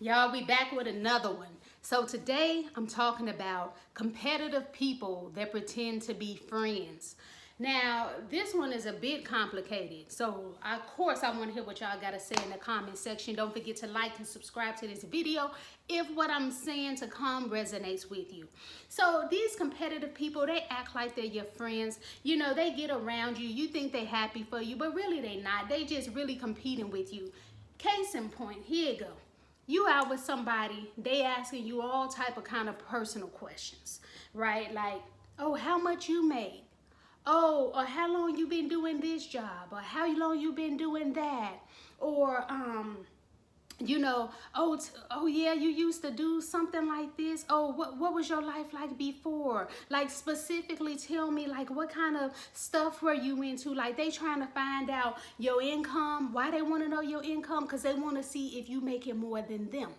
Y'all, we back with another one. So today I'm talking about competitive people that pretend to be friends. Now, this one is a bit complicated. So, of course, I want to hear what y'all got to say in the comment section. Don't forget to like and subscribe to this video if what I'm saying to come resonates with you. So, these competitive people, they act like they're your friends. You know, they get around you. You think they're happy for you, but really they're not. They just really competing with you. Case in point, here you go. You out with somebody, they asking you all type of kind of personal questions, right? Like, oh, how much you make? Oh, or how long you been doing this job? Or how long you been doing that? Or, you know, oh yeah, you used to do something like this. Oh, what was your life like before? Like, specifically tell me, like, what kind of stuff were you into? Like, they trying to find out your income. Why they want to know your income? Because they want to see if you making more than them,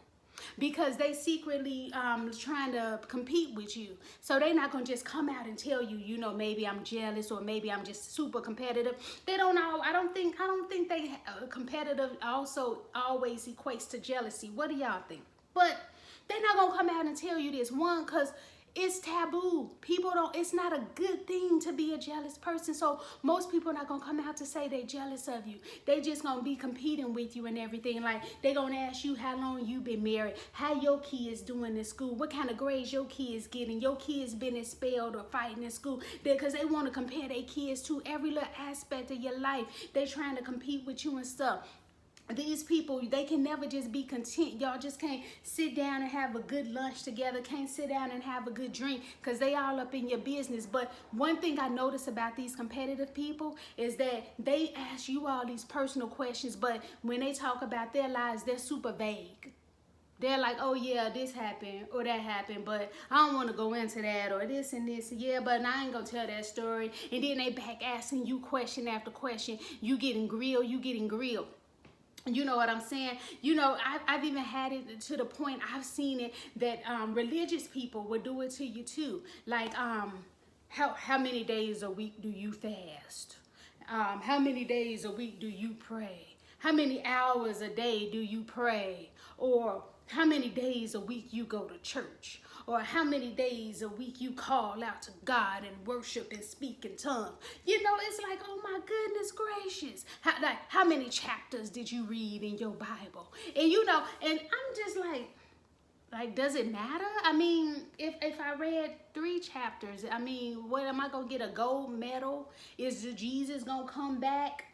because they secretly trying to compete with you. So they not gonna just come out and tell you, you know, maybe I'm jealous or maybe I'm just super competitive. They don't know. I don't think they competitive also always equates to jealousy. What do y'all think? But they're not gonna come out and tell you this, one, because it's taboo. People don't, it's not a good thing to be a jealous person. So most people are not gonna come out to say they jealous of you. They just gonna be competing with you and everything. Like, they gonna ask you how long you been married, how your kids doing in school, what kind of grades your kids getting, your kids been expelled or fighting in school. Because they wanna compare their kids to every little aspect of your life. They trying to compete with you and stuff. These people, they can never just be content. Y'all just can't sit down and have a good lunch together, can't sit down and have a good drink, because they all up in your business. But one thing I notice about these competitive people is that they ask you all these personal questions, but when they talk about their lives, they're super vague. They're like, oh yeah, this happened or that happened, but I don't want to go into that, or this and this. Yeah, but I ain't gonna tell that story. And then they back asking you question after question. You getting grilled. You know what I'm saying? You know, I've even had it to the point, I've seen it, that religious people would do it to you too. Like, how many days a week do you fast? How many days a week do you pray? How many hours a day do you pray? Or how many days a week you go to church? Or how many days a week you call out to God and worship and speak in tongues? You know, it's like, oh my goodness gracious. How many chapters did you read in your Bible? And you know, and I'm just like, does it matter? I mean, if I read 3 chapters, I mean, what, am I gonna get a gold medal? Is Jesus gonna come back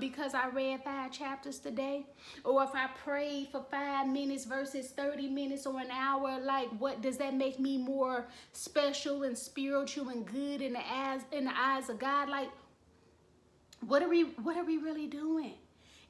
because I read 5 chapters today? Or if I prayed for 5 minutes versus 30 minutes or an hour, like, what does that make me more special and spiritual and good in the eyes of God? Like, what are we really doing?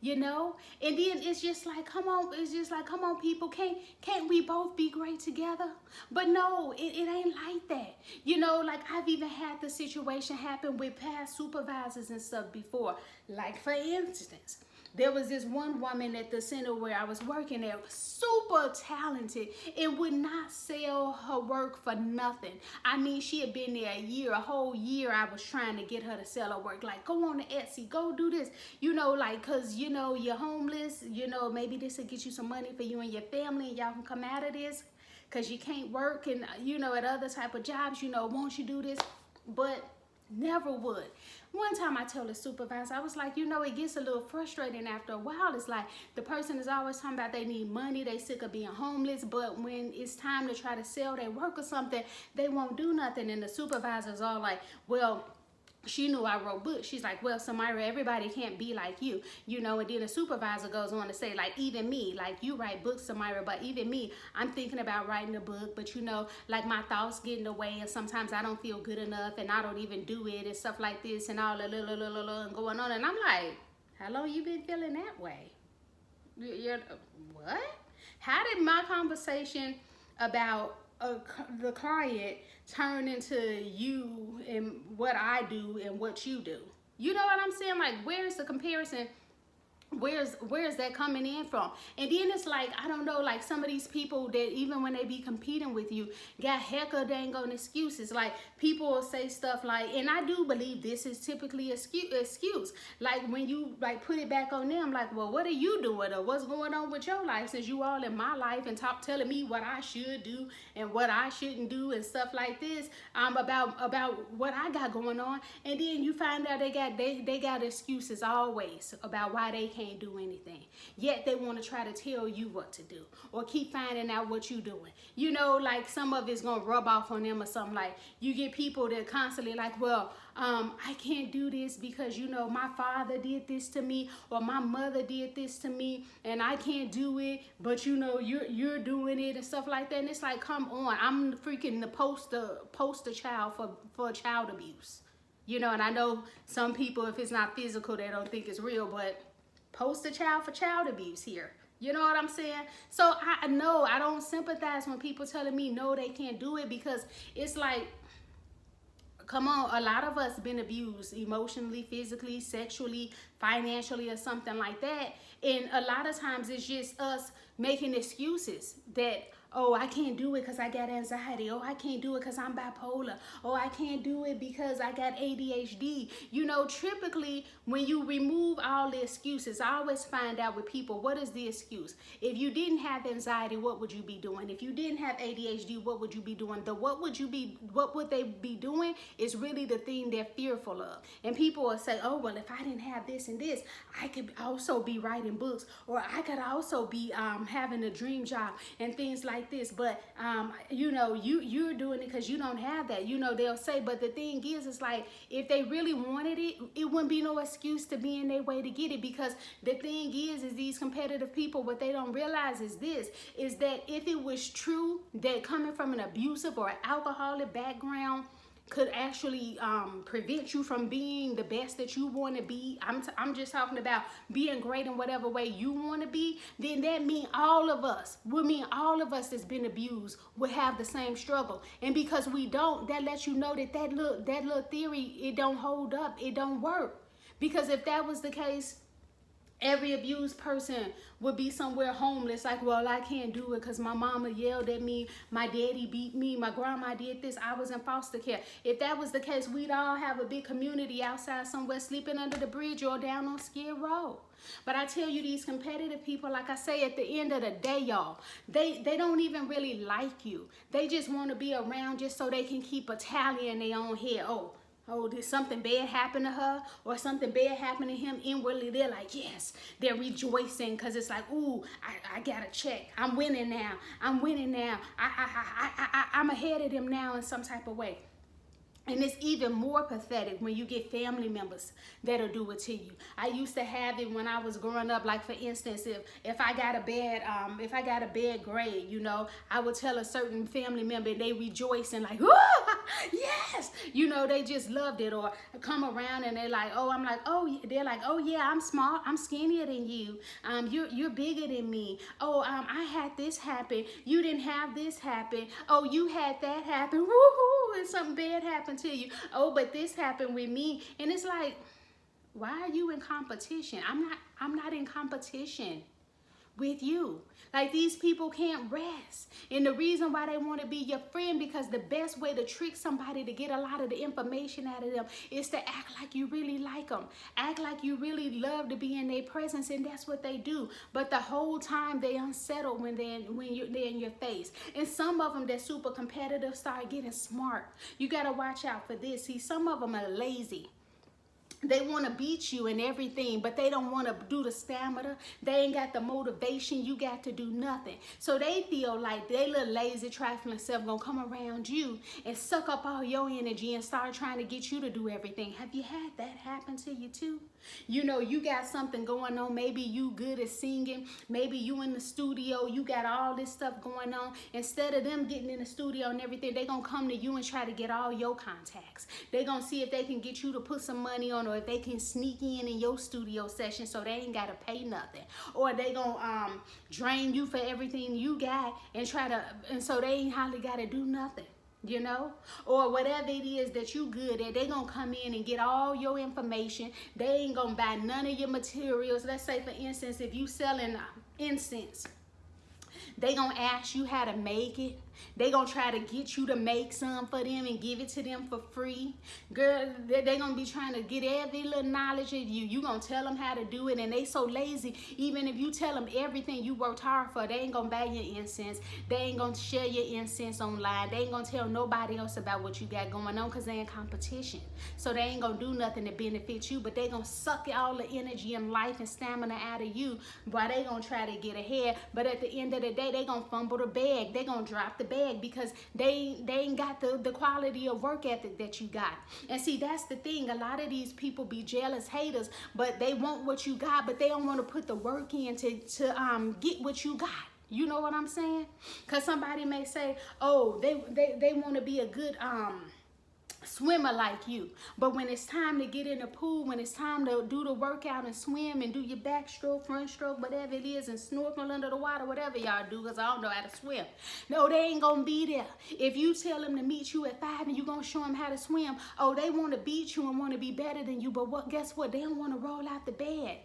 You know? And then it's just like, come on, people, can't we both be great together? But no, it ain't like that. You know, like, I've even had the situation happen with past supervisors and stuff before. Like, for instance, there was this one woman at the center where I was working at, super talented, and would not sell her work for nothing. I mean, she had been there a whole year. I was trying to get her to sell her work. Like, go on to Etsy, go do this. You know, like, because, you know, you're homeless. You know, maybe this will get you some money for you and your family, and y'all can come out of this because you can't work and, you know, at other type of jobs, you know, won't you do this? But never would. One time I told the supervisor, I was like, you know, it gets a little frustrating after a while. It's like the person is always talking about they need money, they sick of being homeless, but when it's time to try to sell their work or something, they won't do nothing. And the supervisor's all like, well, she knew I wrote books. She's like, well, Samyra, everybody can't be like you, you know. And then the supervisor goes on to say, like, even me, like, you write books, Samyra, but even me, I'm thinking about writing a book, but, you know, like, my thoughts get in the way, and sometimes I don't feel good enough, and I don't even do it, and stuff like this, and all the and going on. And I'm like, how long you been feeling that way? You're, what? How did my conversation about the client turn into you and what I do and what you do? You know what I'm saying? Like, where's the comparison where's that coming in from? And then it's like, I don't know, like some of these people that even when they be competing with you got heck of dang on excuses. Like people will say stuff like, and I do believe this is typically excuse, like when you like put it back on them, like, well, what are you doing, or what's going on with your life, since you all in my life and telling me what I should do and what I shouldn't do and stuff like this, about what I got going on. And then you find out they got excuses always about why they can't do anything, yet they want to try to tell you what to do or keep finding out what you doing. You know, like some of it's gonna rub off on them or something. Like you get people that constantly like, well, I can't do this because, you know, my father did this to me or my mother did this to me and I can't do it, but you know, you're doing it and stuff like that. And it's like, come on, I'm freaking the poster child for child abuse. You know, and I know some people, if it's not physical, they don't think it's real, but poster child for child abuse here. You know what I'm saying? So I know I don't sympathize when people telling me no, they can't do it, because it's like, come on, a lot of us been abused emotionally, physically, sexually, financially, or something like that. And a lot of times it's just us making excuses that, oh, I can't do it because I got anxiety. Oh, I can't do it because I'm bipolar. Oh, I can't do it because I got ADHD. You know, typically when you remove all the excuses, I always find out with people, what is the excuse? If you didn't have anxiety, what would you be doing? If you didn't have ADHD, what would you be doing? What would they be doing is really the thing they're fearful of. And people will say, oh, well, if I didn't have this and this, I could also be writing books, or I could also be having a dream job and things like this. But you know, you're doing it because you don't have that. You know, they'll say, but the thing is, it's like, if they really wanted it, it wouldn't be no excuse to be in their way to get it. Because the thing is these competitive people, what they don't realize is this, is that if it was true that coming from an abusive or alcoholic background could actually prevent you from being the best that you want to be, I'm just talking about being great in whatever way you want to be, then that mean all of us that's been abused would have the same struggle. And because we don't, that lets you know that little theory, it don't hold up, it don't work. Because if that was the case, every abused person would be somewhere homeless, like, well, I can't do it because my mama yelled at me, my daddy beat me, my grandma did this, I was in foster care. If that was the case, we'd all have a big community outside somewhere sleeping under the bridge or down on Skid Row. But I tell you, these competitive people, like I say, at the end of the day, y'all, they don't even really like you. They just want to be around just so they can keep a tally in their own head. Oh, did something bad happen to her, or something bad happen to him? Inwardly, they're like, yes, they're rejoicing, because it's like, ooh, I got a check. I'm winning now. I'm ahead of them now in some type of way. And it's even more pathetic when you get family members that'll do it to you. I used to have it when I was growing up. Like, for instance, if I got a bad grade, you know, I would tell a certain family member, and they rejoice and like, oh, yes, you know, they just loved it. Or come around and they're like, oh, I'm like, oh, they're like, oh yeah, I'm small, I'm skinnier than you. You're bigger than me. Oh, I had this happen. You didn't have this happen. Oh, you had that happen. Woohoo! And something bad happened to you. Oh, but this happened with me. And it's like, why are you in competition? I'm not in competition with you. Like, these people can't rest. And the reason why they want to be your friend, because the best way to trick somebody to get a lot of the information out of them is to act like you really like them. Act like you really love to be in their presence, and that's what they do. But the whole time they unsettled when they're in your face. And some of them that's super competitive start getting smart. You got to watch out for this. See, some of them are lazy. They want to beat you and everything, but they don't want to do the stamina. They ain't got the motivation. You got to do nothing. So they feel like they little lazy, trifling self gonna come around you and suck up all your energy and start trying to get you to do everything. Have you had that happen to you too? You know, you got something going on. Maybe you good at singing. Maybe you in the studio. You got all this stuff going on. Instead of them getting in the studio and everything, they gonna come to you and try to get all your contacts. They gonna see if they can get you to put some money on, or if they can sneak in your studio session so they ain't gotta pay nothing. Or they gonna drain you for everything you got and so they ain't hardly gotta do nothing. you know, or whatever it is that you good at. They gonna come in and get all your information. They ain't gonna buy none of your materials. Let's say, for instance, if you selling incense, they gonna ask you how to make it. They gonna try to get you to make some for them and give it to them for free. Girl, they gonna be trying to get every little knowledge of you. You gonna tell them how to do it, and they so lazy. Even if you tell them everything you worked hard for, they ain't gonna buy your incense. They ain't gonna share your incense online. They ain't gonna tell nobody else about what you got going on, because they in competition. So they ain't gonna do nothing to benefit you, but they gonna suck all the energy and life and stamina out of you while they gonna try to get ahead. But at the end of the day, they gonna fumble the bag. They gonna drop the bag because they ain't got the quality of work ethic that you got. And see, that's the thing. A lot of these people be jealous haters, but they want what you got, but they don't want to put the work in to get what you got. You know what I'm saying? Because somebody may say, oh, they want to be a good swimmer like you, but when it's time to get in the pool, when it's time to do the workout and swim and do your backstroke, front stroke, whatever it is, and snorkel under the water, whatever y'all do, because I don't know how to swim. No, they ain't gonna be there. If you tell them to meet you at 5 and you gonna show them how to swim, oh, they want to beat you and want to be better than you, but guess what? They don't want to roll out the bed.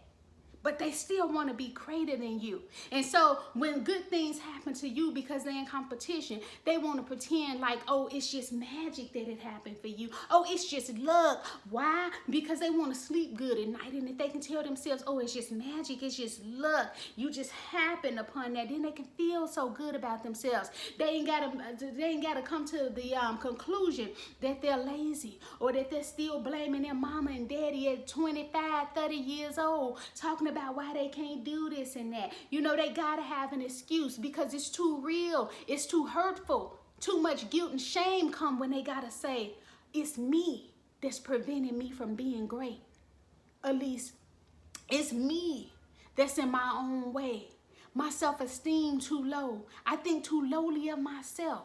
But they still want to be greater than you. And so when good things happen to you because they're in competition, they want to pretend like, oh, it's just magic that it happened for you. Oh, it's just luck. Why? Because they want to sleep good at night. And if they can tell themselves, oh, it's just magic, it's just luck, you just happen upon that, then they can feel so good about themselves. They ain't gotta come to the conclusion that they're lazy, or that they're still blaming their mama and daddy at 25, 30 years old, talking about why they can't do this and that. You know, they gotta have an excuse because it's too real, it's too hurtful. Too much guilt and shame come when they gotta say, it's me that's preventing me from being great. At least it's me that's in my own way. My self-esteem too low. I think too lowly of myself.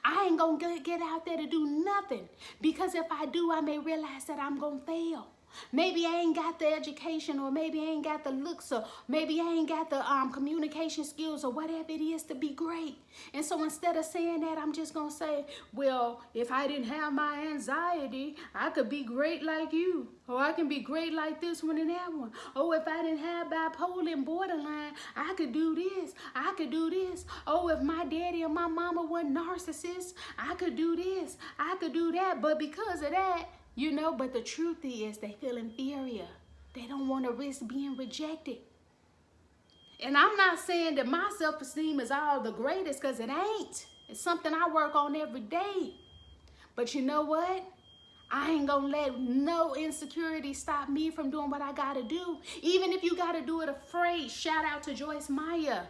I ain't gonna get out there to do nothing, because if I do, I may realize that I'm gonna fail. Maybe I ain't got the education, or maybe I ain't got the looks, or maybe I ain't got the communication skills, or whatever it is to be great. And so instead of saying that, I'm just going to say, well, if I didn't have my anxiety, I could be great like you. Or I can be great like this one and that one. Oh, if I didn't have bipolar and borderline, I could do this. I could do this. Oh, if my daddy and my mama were narcissists, I could do this. I could do that. But because of that, you know, but the truth is they feel inferior. They don't want to risk being rejected. And I'm not saying that my self-esteem is all the greatest, because it ain't. It's something I work on every day. But you know what? I ain't gonna let no insecurity stop me from doing what I gotta do. Even if you gotta do it afraid. Shout out to Joyce Meyer,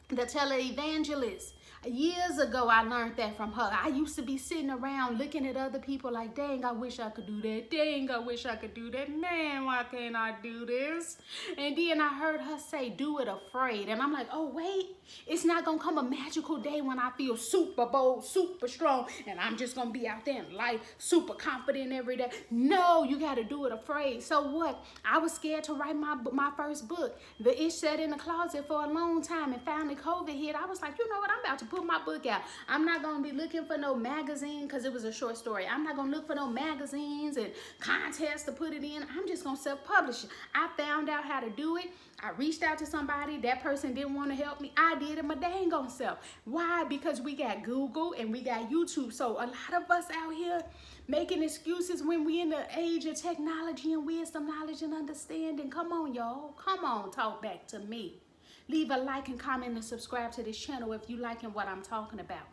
the televangelist. Years ago, I learned that from her. I used to be sitting around looking at other people like, dang, I wish I could do that. Dang, I wish I could do that. Man, why can't I do this? And then I heard her say, do it afraid. And I'm like, oh, wait, it's not going to come a magical day when I feel super bold, super strong, and I'm just going to be out there in life, super confident every day. No, you got to do it afraid. So what? I was scared to write my first book. The itch sat in the closet for a long time, and finally COVID hit. I was like, you know what? I'm about to put my book out. I'm not going to be looking for no magazine, because it was a short story. I'm not going to look for no magazines and contests to put it in. I'm just going to self-publish it. I found out how to do it. I reached out to somebody. That person didn't want to help me. I did it my dang on self. Why? Because we got Google and we got YouTube. So a lot of us out here making excuses when we in the age of technology and wisdom, knowledge, and understanding. Come on, y'all. Come on, talk back to me. Leave a like and comment and subscribe to this channel if you liking what I'm talking about.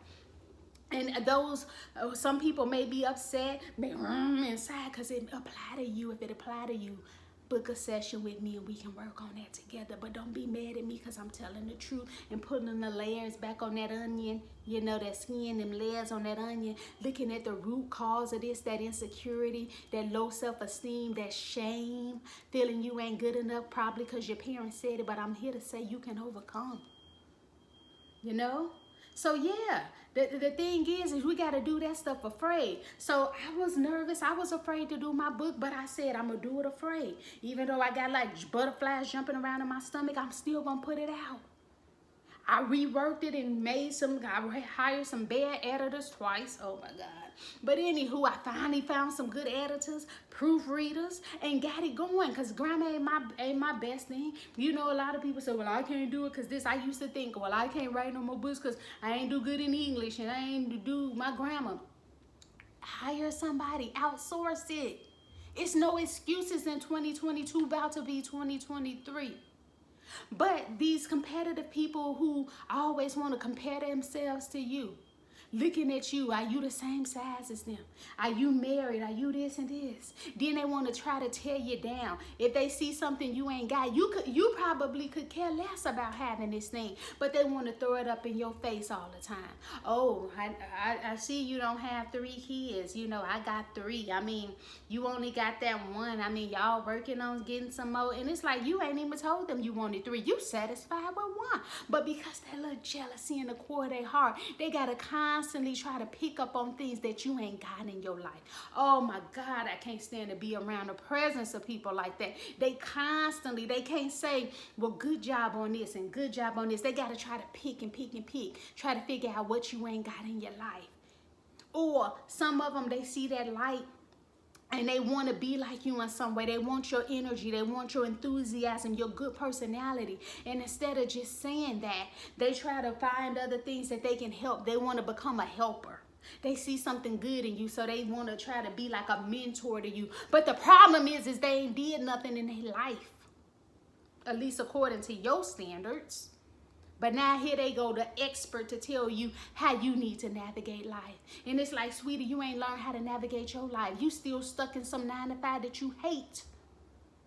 And those, some people may be upset, may inside, because it apply to you. If it apply to you, book a session with me and we can work on that together. But don't be mad at me, because I'm telling the truth and putting the layers back on that onion. You know, that skin, them layers on that onion, looking at the root cause of this, that insecurity, that low self-esteem, that shame, feeling you ain't good enough, probably because your parents said it, but I'm here to say you can overcome. You know? So yeah, the thing is we got to do that stuff afraid. So I was nervous. I was afraid to do my book, but I said I'm going to do it afraid. Even though I got like butterflies jumping around in my stomach, I'm still going to put it out. I reworked it and I hired some bad editors twice. Oh my God. But anywho, I finally found some good editors, proofreaders, and got it going. Because grammar ain't my best thing. You know, a lot of people say, well, I can't do it because this. I used to think, well, I can't write no more books because I ain't do good in English and I ain't do my grammar. Hire somebody, outsource it. It's no excuses in 2022, about to be 2023. But these competitive people who always want to compare themselves to you, looking at you, are you the same size as them? Are you married? Are you this and this? Then they want to try to tear you down. If they see something you ain't got, you probably could care less about having this thing, but they want to throw it up in your face all the time. Oh, I see you don't have 3 kids. You know, I got 3. I mean, you only got that 1. I mean, y'all working on getting some more. And it's like, you ain't even told them you wanted 3. You satisfied with 1. But because that little jealousy in the core of their heart, they got to constantly try to pick up on things that you ain't got in your life. Oh my God, I can't stand to be around the presence of people like that. They can't say, well, good job on this and good job on this. They got to try to pick and pick and pick, try to figure out what you ain't got in your life. Or some of them, they see that light and they want to be like you in some way. They want your energy. They want your enthusiasm, your good personality. And instead of just saying that, they try to find other things that they can help. They want to become a helper. They see something good in you, so they want to try to be like a mentor to you. But the problem is they ain't did nothing in their life, at least according to your standards. But now here they go, the expert to tell you how you need to navigate life. And it's like, sweetie, you ain't learned how to navigate your life. You still stuck in some 9 to 5 that you hate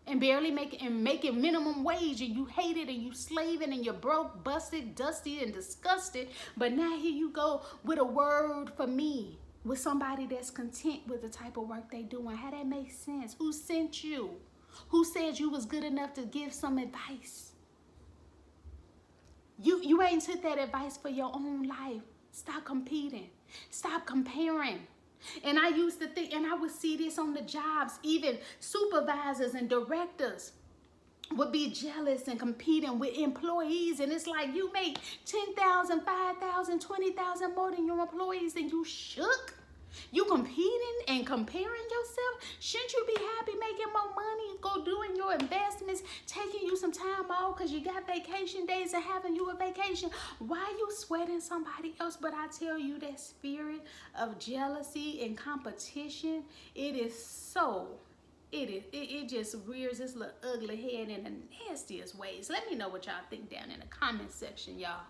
and barely making minimum wage, and you hate it and you slaving and you're broke, busted, dusty, and disgusted. But now here you go with a word for me, with somebody that's content with the type of work they doing. How that makes sense? Who sent you? Who said you was good enough to give some advice? You ain't took that advice for your own life. Stop competing. Stop comparing. And I used to think, and I would see this on the jobs, even supervisors and directors would be jealous and competing with employees. And it's like, you make 10,000, 5,000, 20,000 more than your employees, and you shook. You competing and comparing yourself? Shouldn't you be happy making more money, go doing your investments, taking you some time off because you got vacation days and having you a vacation? Why are you sweating somebody else? But I tell you, that spirit of jealousy and competition, it just rears its little ugly head in the nastiest ways. Let me know what y'all think down in the comment section, y'all.